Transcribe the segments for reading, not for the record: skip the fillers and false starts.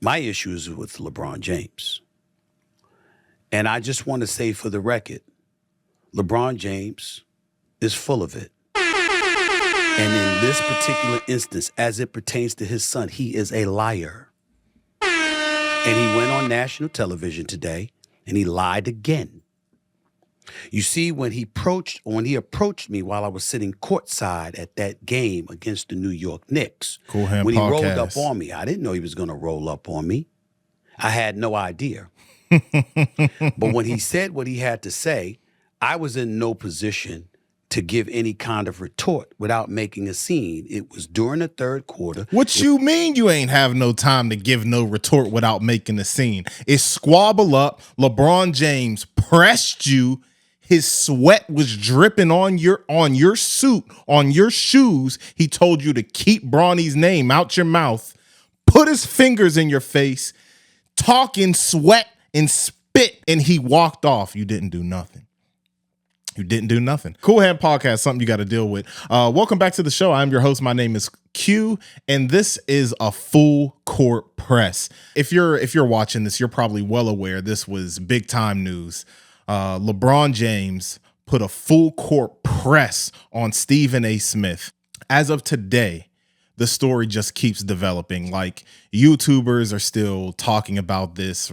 My issue is with LeBron James. And I just want to say for the record, LeBron James is full of it. And in this particular instance, as it pertains to his son, he is a liar. And he went on national television today and he lied again. You see, when he approached me while I was sitting courtside at that game against the New York Knicks, Cool Hand when he rolled Podcast. up on me, I didn't know he was going to roll up on me. I had no idea. But when he said what he had to say, I was in no position to give any kind of retort without making a scene. It was during the third quarter. What you mean you ain't have no time to give no retort without making a scene? It's squabble up. LeBron James pressed you. His sweat was dripping on your suit, on your shoes. He told you to keep Bronny's name out your mouth, put his fingers in your face, talk in sweat and spit, and he walked off. You didn't do nothing. You didn't do nothing. Cool Hand Podcast, something you got to deal with. Welcome back to the show. I'm your host. My name is Q, and this is a full court press. If you're watching this, you're probably well aware this was big time news. LeBron James put a full court press on Stephen A. Smith. As of today, the story just keeps developing. Like, YouTubers are still talking about this.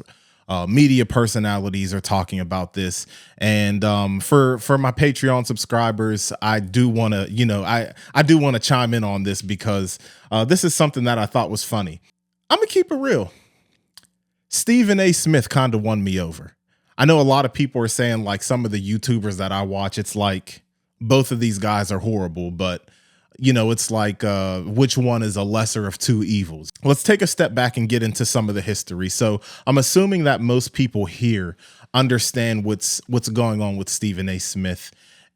Media personalities are talking about this, and for my Patreon subscribers, I do want to, I do want to chime in on this because this is something that I thought was funny. I'm gonna keep it real. Stephen A. Smith kind of won me over. I know a lot of people are saying, like, some of the YouTubers that I watch, it's like both of these guys are horrible, but it's like which one is a lesser of two evils? Let's take a step back and get into some of the history. So I'm assuming that most people here understand what's going on with Stephen A. Smith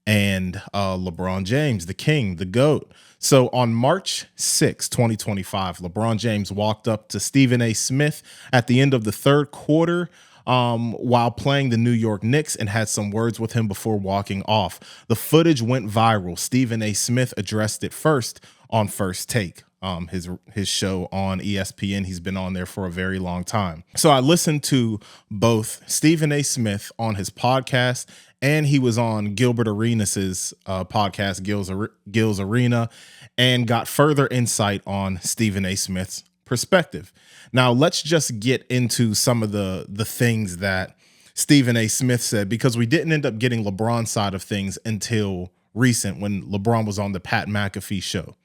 and LeBron James, the king, the GOAT. So on March 6, 2025, LeBron James walked up to Stephen A. Smith at the end of the third quarter while playing the New York Knicks and had some words with him before walking off. The footage went viral. Stephen A. Smith addressed it first on First Take, his show on ESPN. He's been on there for a very long time. So I listened to both Stephen A. Smith on his podcast, and he was on Gilbert Arenas' podcast, Gil's Arena, and got further insight on Stephen A. Smith's perspective. Now, let's just get into some of the things that Stephen A. Smith said, because we didn't end up getting LeBron's side of things until recent when LeBron was on the Pat McAfee show.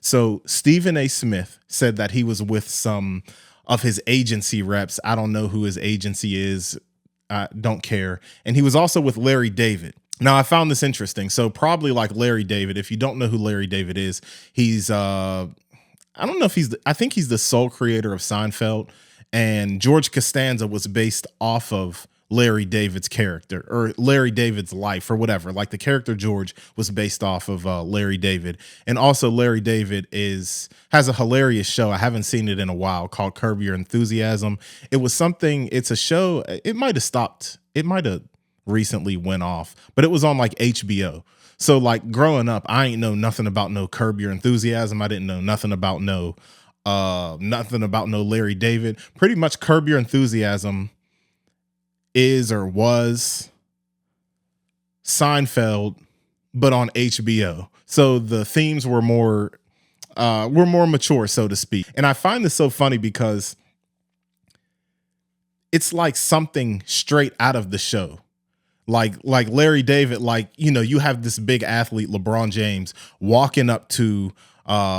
So Stephen A. Smith said that he was with some of his agency reps. I don't know who his agency is. I don't care. And he was also with Larry David. Now, I found this interesting. So probably like Larry David, if you don't know who Larry David is, he's I don't know if I think he's the sole creator of Seinfeld, and George Costanza was based off of Larry David's character or Larry David's life or whatever. Like, the character George was based off of Larry David. And also Larry David has a hilarious show. I haven't seen it in a while, called Curb Your Enthusiasm. It's a show. It might have stopped. It might have recently went off, but it was on like HBO. So, like, growing up, I ain't know nothing about no Curb Your Enthusiasm. I didn't know nothing about no Larry David. Pretty much Curb Your Enthusiasm is or was Seinfeld, but on HBO. So the themes were more mature, so to speak. And I find this so funny because it's like something straight out of the show. Like Larry David, you have this big athlete, LeBron James, walking up to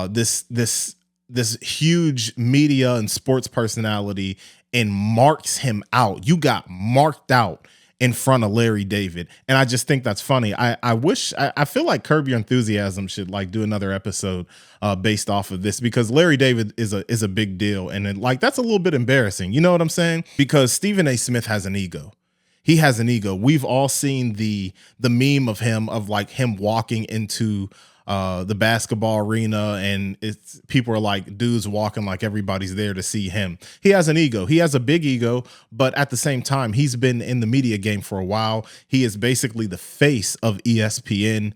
this huge media and sports personality and marks him out. You got marked out in front of Larry David. And I just think that's funny. I feel like Curb Your Enthusiasm should like do another episode based off of this, because Larry David is a big deal. And that's a little bit embarrassing. You know what I'm saying? Because Stephen A. Smith has an ego. He has an ego. We've all seen the meme of him walking into the basketball arena, and people are like, dudes walking like everybody's there to see him. He has an ego. He has a big ego, but at the same time, he's been in the media game for a while. He is basically the face of ESPN.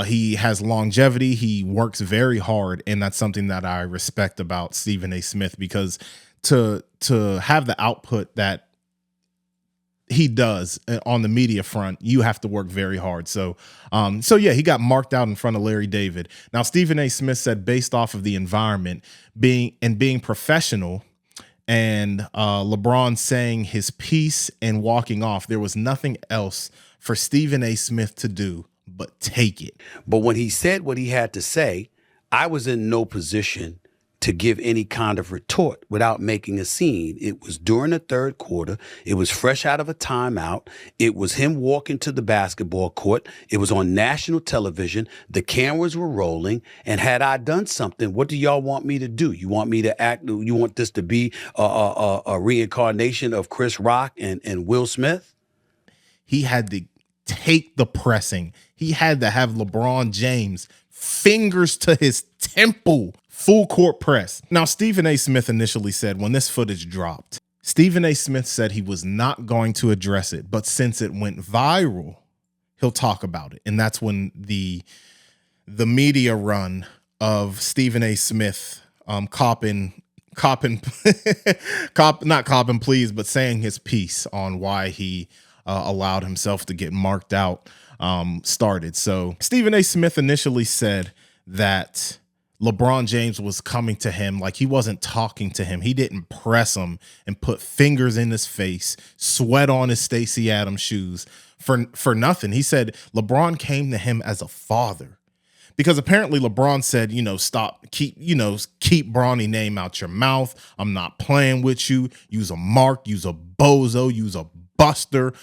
He has longevity. He works very hard, and that's something that I respect about Stephen A. Smith, because to have the output that he does on the media front, you have to work very hard. So yeah, he got marked out in front of Larry David. Now, Stephen A. Smith said, based off of the environment being professional and LeBron saying his piece and walking off, there was nothing else for Stephen A. Smith to do but take it. But when he said what he had to say, I was in no position to give any kind of retort without making a scene. It was during the third quarter. It was fresh out of a timeout. It was him walking to the basketball court. It was on national television. The cameras were rolling. And had I done something, what do y'all want me to do? You want me to act? You want this to be a reincarnation of Chris Rock and Will Smith? He had to take the pressing. He had to have LeBron James fingers to his temple, full court press. Now, Stephen A. Smith initially said when this footage dropped, Stephen A. Smith said he was not going to address it, but since it went viral, he'll talk about it. And that's when the media run of Stephen A. Smith not copping please, but saying his piece on why he allowed himself to get marked out started. So Stephen A. Smith initially said that LeBron James was coming to him like he wasn't talking to him. He didn't press him and put fingers in his face, sweat on his Stacey Adams shoes for nothing. He said LeBron came to him as a father. Because apparently LeBron said, keep Bronny name out your mouth. I'm not playing with you. Use a mark, use a bozo, use a buster.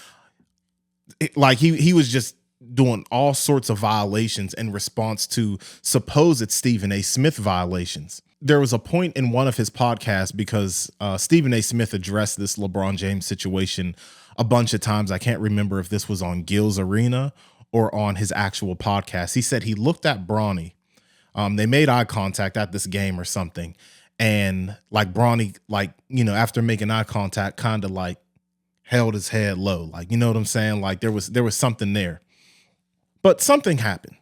He was just doing all sorts of violations in response to supposed Stephen A. Smith violations. There was a point in one of his podcasts because Stephen A. Smith addressed this LeBron James situation a bunch of times. I can't remember if this was on Gil's Arena or on his actual podcast. He said he looked at Bronny. They made eye contact at this game or something. And Bronny, after making eye contact, kind of held his head low. You know what I'm saying? There was something there. But something happened.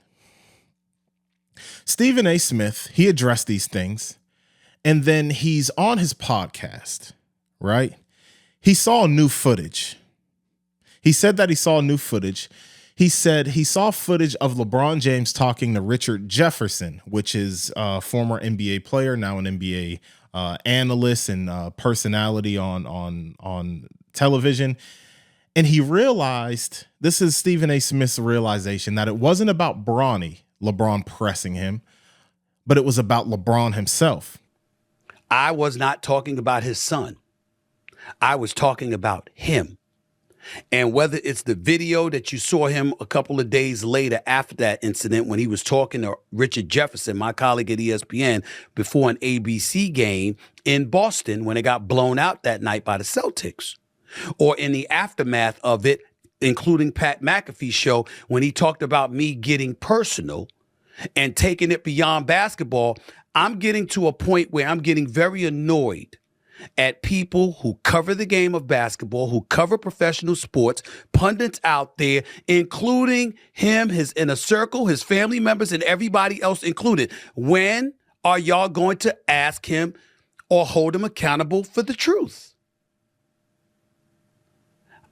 Stephen A. Smith, he addressed these things. And then he's on his podcast, right? He saw new footage. He said that he saw new footage. He said he saw footage of LeBron James talking to Richard Jefferson, which is a former NBA player, now an NBA analyst and personality on television. And he realized, this is Stephen A. Smith's realization, that it wasn't about LeBron pressing him, but it was about LeBron himself. I was not talking about his son. I was talking about him. And whether it's the video that you saw him a couple of days later after that incident when he was talking to Richard Jefferson, my colleague at ESPN, before an ABC game in Boston when it got blown out that night by the Celtics, or in the aftermath of it, including Pat McAfee's show, when he talked about me getting personal and taking it beyond basketball, I'm getting to a point where I'm getting very annoyed at people who cover the game of basketball, who cover professional sports, pundits out there, including him, his inner circle, his family members, and everybody else included. When are y'all going to ask him or hold him accountable for the truth?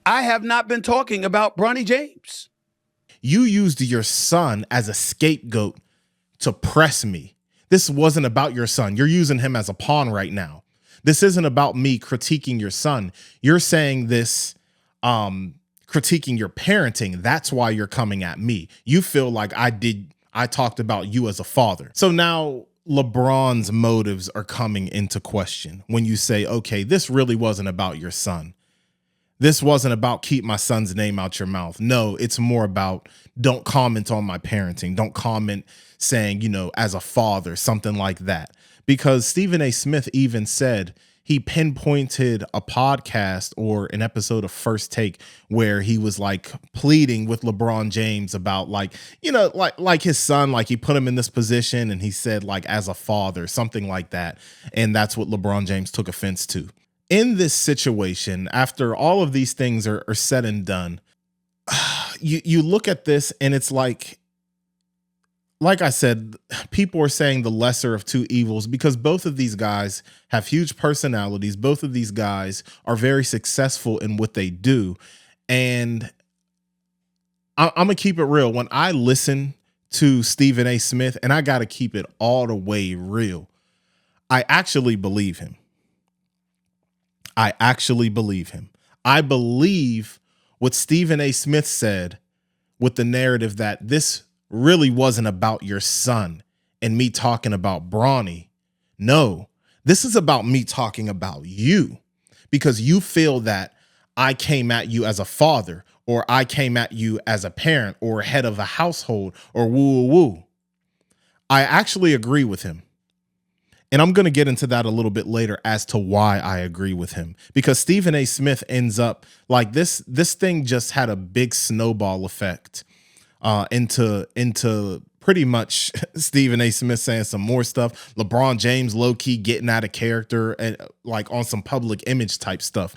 I have not been talking about Bronny James. You used your son as a scapegoat to press me. This wasn't about your son. You're using him as a pawn right now. This isn't about me critiquing your son. You're saying this, critiquing your parenting. That's why you're coming at me. You feel like I talked about you as a father. So now LeBron's motives are coming into question when you say, okay, this really wasn't about your son. This wasn't about keep my son's name out your mouth. No, it's more about don't comment on my parenting. Don't comment saying, as a father, something like that. Because Stephen A. Smith even said he pinpointed a podcast or an episode of First Take where he was pleading with LeBron James about his son, he put him in this position and he said as a father, something like that. And that's what LeBron James took offense to. In this situation, after all of these things are said and done, you look at this and it's like I said, people are saying the lesser of two evils because both of these guys have huge personalities. Both of these guys are very successful in what they do. And I'm gonna keep it real. When I listen to Stephen A. Smith, and I gotta keep it all the way real, I actually believe him. I actually believe him. I believe what Stephen A. Smith said with the narrative that this really wasn't about your son and me talking about Bronny. No, this is about me talking about you because you feel that I came at you as a father or I came at you as a parent or head of a household or woo woo woo. I actually agree with him. And I'm going to get into that a little bit later as to why I agree with him, because Stephen A. Smith ends up like this thing just had a big snowball effect into pretty much Stephen A. Smith saying some more stuff. LeBron James low key getting out of character and like on some public image type stuff.